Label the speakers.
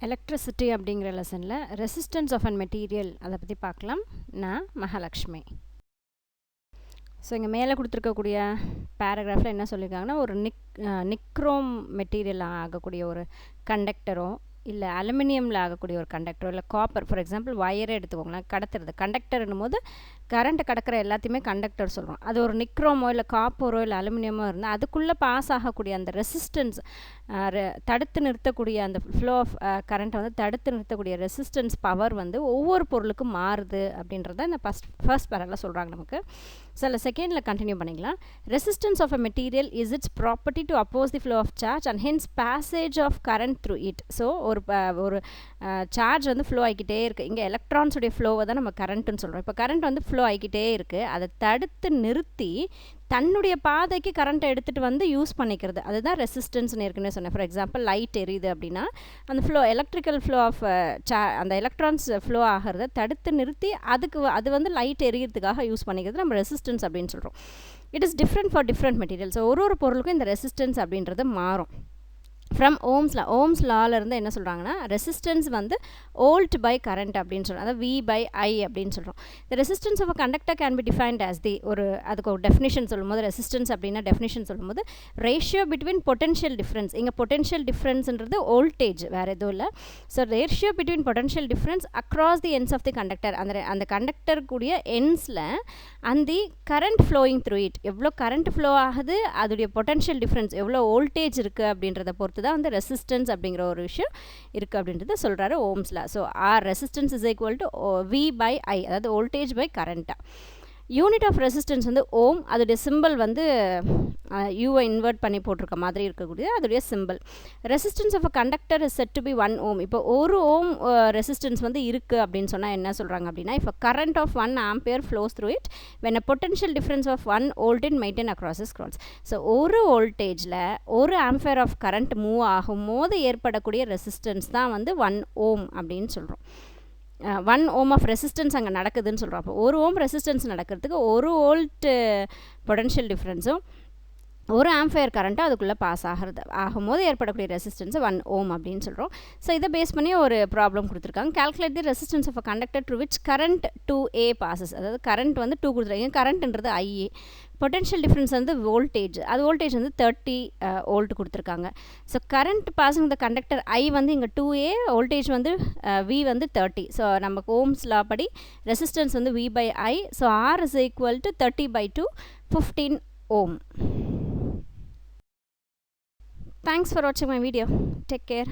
Speaker 1: Electricity அப்படிங்கிற லெசனில் resistance of an material அதை பற்றி பார்க்கலாம். நான் மகாலட்சுமி. ஸோ இங்கே மேலே கொடுத்துருக்கக்கூடிய பேராகிராஃபில் என்ன சொல்லியிருக்காங்கன்னா, ஒரு நிக்ரோம் மெட்டீரியல் ஆகக்கூடிய ஒரு கண்டக்டரோ இல்லை அலுமினியமில் ஆகக்கூடிய ஒரு கண்டக்டரோ இல்லை காப்பர், ஃபார் எக்ஸாம்பிள் வயரை எடுத்துக்கோங்களேன், கடத்துறது கண்டக்டர்னும் போது கரண்ட்டு கடக்கிற எல்லாத்தையுமே கண்டக்டர் சொல்கிறோம். அது ஒரு நிக்ரோமோ இல்லை காப்பரோ இல்லை அலுமினியமோ இருந்தால் அதுக்குள்ளே பாஸ் ஆகக்கூடிய அந்த ரெசிஸ்டன்ஸ், தடுத்து நிறுத்தக்கூடிய அந்த ஃப்ளோ ஆஃப் கரண்ட்டை வந்து தடுத்து நிறுத்தக்கூடிய ரெசிஸ்டன்ஸ் பவர் வந்து ஒவ்வொரு பொருளுக்கும் மாறுது அப்படின்றத இந்த ஃபர்ஸ்ட் பேரால சொல்கிறாங்க நமக்கு. சில செகண்டில் கண்டினியூ பண்ணிக்கலாம். Resistance of a material is its property to oppose the flow of charge and hence passage of current through it. So ஒரு சார்ஜ் வந்து ஃப்ளோ ஆகிக்கிட்டே இருக்குது. இங்கே எலக்ட்ரான்ஸுடைய ஃப்ளோவை தான் நம்ம கரண்ட்டுன்னு சொல்கிறோம். இப்போ கரண்ட் வந்து ஃப்ளோ ஆகிக்கிட்டே இருக்குது. அதை தடுத்து நிறுத்தி தன்னுடைய பாதைக்கு கரண்ட்டை எடுத்துகிட்டு வந்து யூஸ் பண்ணிக்கிறது, அதுதான் ரெசிஸ்டன்ஸ்னு ஏற்கனவே சொன்னேன். ஃபார் எக்ஸாம்பிள் லைட் எரியுது அப்படின்னா அந்த ஃப்ளோ, எலக்ட்ரிக்கல் ஃப்ளோ ஆஃப் அந்த எலக்ட்ரான்ஸ் ஃப்ளோ ஆகிறத தடுத்து நிறுத்தி அது வந்து லைட் எரியறதுக்காக யூஸ் பண்ணிக்கிறது நம்ம ரெசிஸ்டன்ஸ் அப்படின்னு சொல்கிறோம். It is different for different materials. ஒரு பொருளுக்கும் இந்த ரெசிஸ்டன்ஸ் அப்படின்றது மாறும். ஃப்ரம் ஓம்ஸ் லாவிலேருந்து என்ன சொல்கிறாங்கன்னா, ரெசிஸ்டன்ஸ் வந்து வோல்ட் பை கரண்ட் அப்படின்னு சொல்கிறோம். அதாவது V/I அப்படின்னு சொல்கிறோம். The resistance of a conductor can be defined as the அதுக்கு ஒரு டெஃபினிஷன் சொல்லும்போது, ரெசிஸ்டன்ஸ் அப்படின்னா டெஃபினிஷன் சொல்லும்போது ரேஷியோ பிட்வீன் பொட்டன்ஷியல் டிஃப்ரென்ஸ். இங்கே பொட்டன்ஷியல் டிஃப்ரென்ஸ்ன்றது வோல்டேஜ், வேறு எதுவும் இல்லை. So ratio between potential difference across the ends of the conductor. அந்த கண்டக்டர் கூடிய எண்ட்ஸில் அந்த கரண்ட் ஃப்ளோயிங் த்ரூ இட், எவ்வளோ கரண்ட் ஃப்ளோ ஆகுது, அதோடைய பொட்டன்ஷியல் டிஃப்ரென்ஸ் எவ்வளோ வோல்டேஜ் இருக்குது அப்படின்றத பொறுத்து தான் வந்து ரெசிஸ்டன்ஸ் அப்படிங்கிற ஒரு விஷயம் இருக்குது அப்படின்றது சொல்கிறாரு ஓம்ஸில். So resistance is equal to V/I, அதாவது வோல்டேஜ் பை கரண்ட்டாக. யூனிட் ஆஃப் ரெசிஸ்டன்ஸ் வந்து ஓம், அதோடைய சிம்பிள் வந்து யூவை இன்வெர்ட் பண்ணி போட்டிருக்க மாதிரி இருக்கக்கூடிய அதோடைய simple. Resistance of a conductor is set to be 1 ohm. இப்போ 1 ohm ரெசிஸ்டன்ஸ் வந்து இருக்குது அப்படின்னு சொன்னால் என்ன சொல்கிறாங்க அப்படின்னா, இப்போ current off 1 ampere flows through it when a potential difference of 1 volt in maintain across the scrolls. So ஒரு வோல்டேஜில் 1 ampere ஆஃப் கரண்ட் மூவ் ஆகும்போது ஏற்படக்கூடிய ரெசிஸ்டன்ஸ் தான் வந்து 1 ohm அப்படின்னு சொல்கிறோம். 1 ohm ஆஃப் ரெசிஸ்டன்ஸ் அங்கே நடக்குதுன்னு சொல்கிறோம். அப்போ 1 ohm ரெசிஸ்டன்ஸ் நடக்கிறதுக்கு 1 volt பொட்டன்ஷியல் டிஃப்ரென்ஸும் 1 ampere கரண்ட்டு அதுக்குள்ளே பாஸ் ஆகும்போது ஏற்படக்கூடிய ரெசிஸ்டன்ஸை 1 ohm அப்படின்னு சொல்கிறோம். ஸோ இதை பேஸ் பண்ணி ஒரு ப்ராப்ளம் கொடுத்துருக்காங்க. Calculate the resistance of a conductor to which current 2A passes. அதாவது கரண்ட் வந்து 2 கொடுத்துருக்காங்க. கரண்ட்ன்றது IA, பொட்டன்ஷியல் டிஃப்ரென்ஸ் வந்து வோல்டேஜ், அது வோல்டேஜ் வந்து 30 volt கொடுத்துருக்காங்க. So current passing the conductor I வந்து இங்கே 2A, வோல்டேஜ் வந்து V வந்து 30. ஸோ நமக்கு ஓம்ஸ் லா படி ரெசிஸ்டன்ஸ் வந்து V/I. So R is equal to 30/2, 15 ohm. Thanks for watching my video. Take care.